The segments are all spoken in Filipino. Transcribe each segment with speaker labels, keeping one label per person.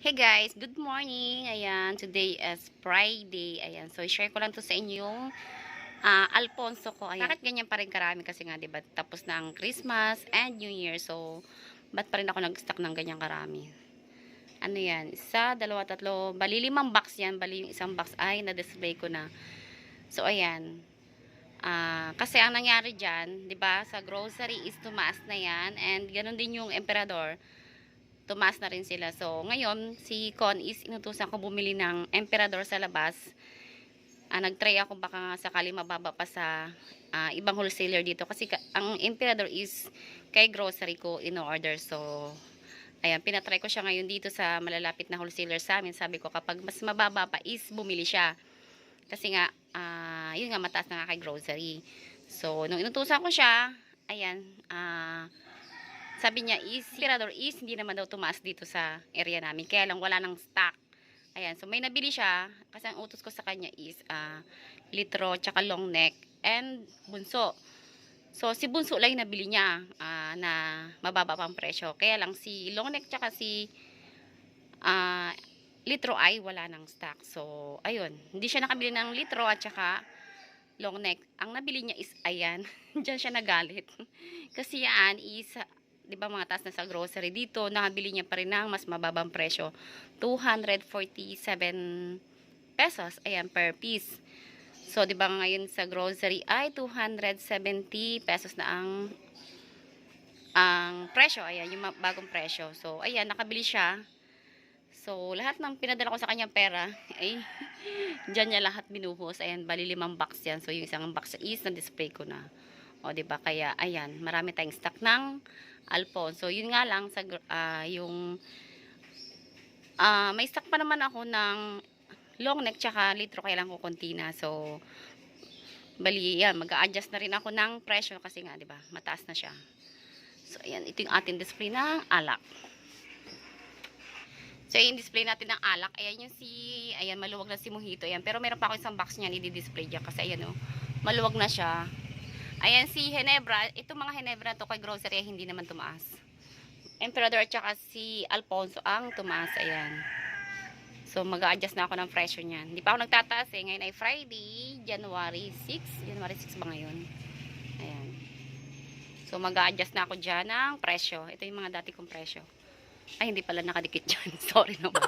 Speaker 1: Hey guys, good morning. Ayan, today is Friday. Ayan, so share ko lang to sa inyo yung Alfonso ko. Ayan. Bakit ganyan pa rin karami kasi nga 'di ba? Tapos na ang Christmas and New Year. So, ba't pa rin ako nag-stock ng ganyan karami? Ano 'yan? Isa, dalawa, tatlo, bali limang box 'yan. Bali yung isang box ay na-display ko na. So, ayan. Kasi ang nangyari diyan, 'di ba? Sa grocery is tumaas na 'yan and ganoon din yung emperador tumaas na rin sila. So, ngayon, si Con is inutusan ko bumili ng emperador sa labas. Nag-try ako baka nga sakali mababa pa sa ibang wholesaler dito. Kasi ang emperador is kay grocery ko in-order. So, ayan, pinatry ko siya ngayon dito sa malalapit na wholesaler sa amin. Sabi ko, kapag mas mababa pa is bumili siya. Kasi nga, yun nga, mataas na nga kay grocery. So, nung inutusan ko siya, ayan, sabi niya is, Tirador is, hindi naman daw tumaas dito sa area namin. Kaya lang wala nang stock. Ayan, so may nabili siya. Kasi ang utos ko sa kanya is, litro, tsaka long neck, and bunso. So, si bunso lang yung nabili niya, na mababa pang presyo. Kaya lang si long neck, tsaka si, litro ay wala nang stock. So, ayun. Hindi siya nakabili ng litro at tsaka long neck. Ang nabili niya is, ayan. Diyan siya nagalit. Kasi yan is, di ba mga taas na sa grocery dito, nakabili niya pa rin ng mas mababang presyo. 247 pesos, ayan, per piece. So, di ba ngayon sa grocery ay 270 pesos na ang presyo. Ayan, yung bagong presyo. So, ayan, nakabili siya. So, lahat ng pinadala ko sa kanyang pera, ay, dyan niya lahat binuhos. Ayan, bali 5 box yan. So, yung isang box is na-display ko na. O, diba? Kaya, ayan, marami tayong stock ng Alfonso. Yun nga lang, sa, may stock pa naman ako ng long neck tsaka litro, kaya lang ko konti na. So, bali, yan, mag-a-adjust na rin ako ng presyo kasi nga, diba? Mataas na siya. So, ayan, ito yung ating display ng alak. So, yung display natin ng alak, ayan yung ayan, maluwag na si Mojito, ayan. Pero meron pa ako isang box niyan, i-display dyan kasi ayan, oh, maluwag na siya. Ayan, si Ginebra, itong mga Ginebra to kay grocery, hindi naman tumaas. Emperador at saka si Alfonso ang tumaas, ayan. So, mag-a-adjust na ako ng presyo niyan. Hindi pa ako nagtataas, eh. Ngayon ay Friday, January 6. January 6 ba ngayon? Ayan. So, mag-a-adjust na ako dyan ng presyo. Ito yung mga dati kong presyo. Ay, hindi pala nakadikit dyan. Sorry naman.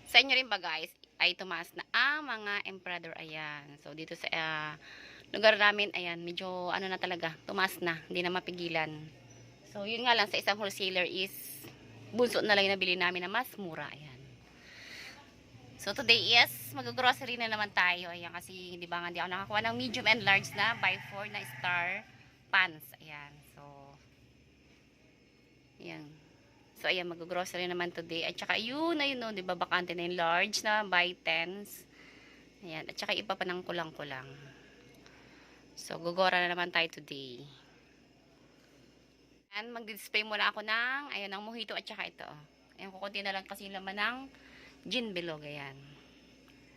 Speaker 1: Sa inyo rin ba guys, ay tumaas na ang mga emperador. Ayan. So, dito sa lugar namin, ayan, medyo ano na talaga, tumaas na. Hindi na mapigilan. So, yun nga lang, sa isang wholesaler is bunso na lang yung nabili namin na mas mura. Ayan. So, today is mag-grocery na naman tayo. Ayan, kasi di ba nga, hindi ako nakakuha ng medium and large na by 4 na star pants. Ayan. So, ayan. So, ayan, mag-grocery naman today. At saka, yun na yun, no, di ba, bakante na yung large na by 10s. Ayan, at saka iba pa ng kulang-kulang. So, gugora na naman tayo today. And mag-display muna ako ng, ayun, ng mojito at saka ito. Ayan, kukunti na lang kasi yung laman ng gin bilog, ayan.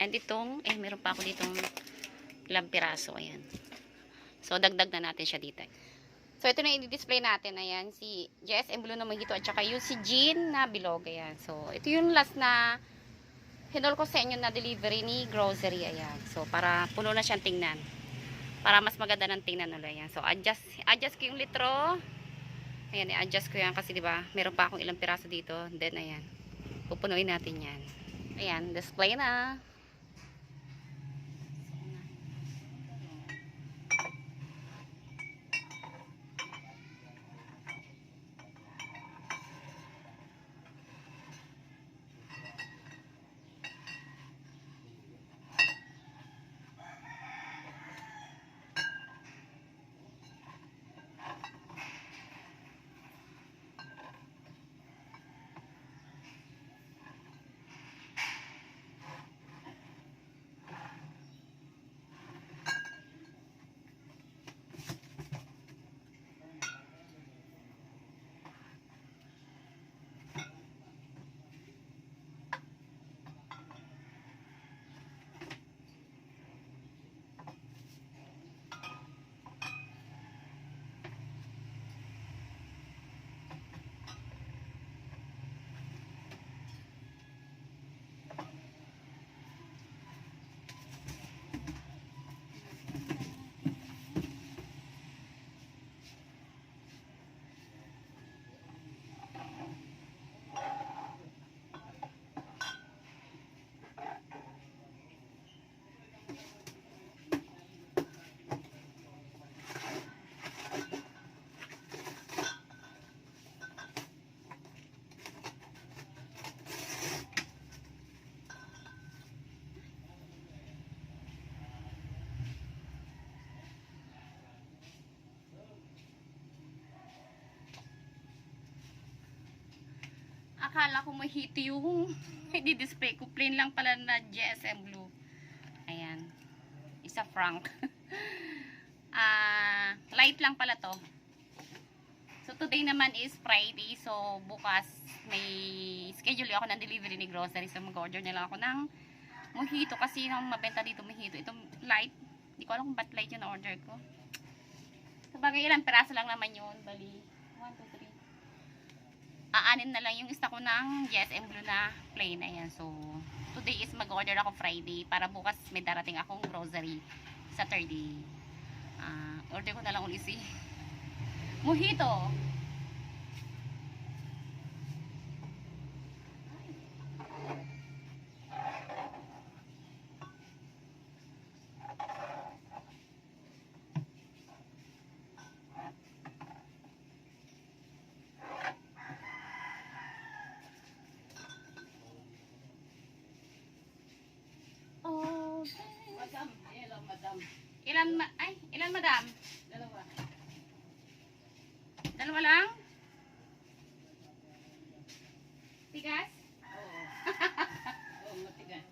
Speaker 1: And itong, meron pa ako ditong ilang piraso, ayan. So, dagdag na natin siya dito. So, ito na i-display natin. Ayan, si JSM Blue na magito at saka yung si Jean na bilog. Ayan. So, ito yung last na hinol ko sa inyo na delivery ni grocery. Ayan. So, para puno na siyang tingnan. Para mas maganda ng tingnan ulit. Ayan. So, adjust ko yung litro. Ayan, i-adjust ko yan kasi diba, meron pa akong ilang piraso dito. Then, ayan. Pupunuin natin yan. Ayan, display na. akala ko mahito yung i-display ko. Plain lang pala na GSM Blue. Ayan. Isa franc. Light lang pala to. So, today naman is Friday. So, bukas may schedule ako ng delivery ni grocery. So, mag-order na lang ako ng mojito. Kasi yung mabenta dito mojito. Itong light. Hindi ko alam kung ba't light yung na-order ko. Sabagay, ilang peraso lang naman yun. Bali, 1, 2, 3. Aanin na lang yung isa ko ng GSM Blue na plain. Ayan. So, today is mag-order ako Friday. Para bukas may darating akong grocery. Saturday. Order ko na lang ulit si mojito.
Speaker 2: Madam, ilan madam?
Speaker 1: Ilan madam?
Speaker 2: Dalawa.
Speaker 1: Dalawa lang? Tigas?
Speaker 2: Oo. Oo, matigas.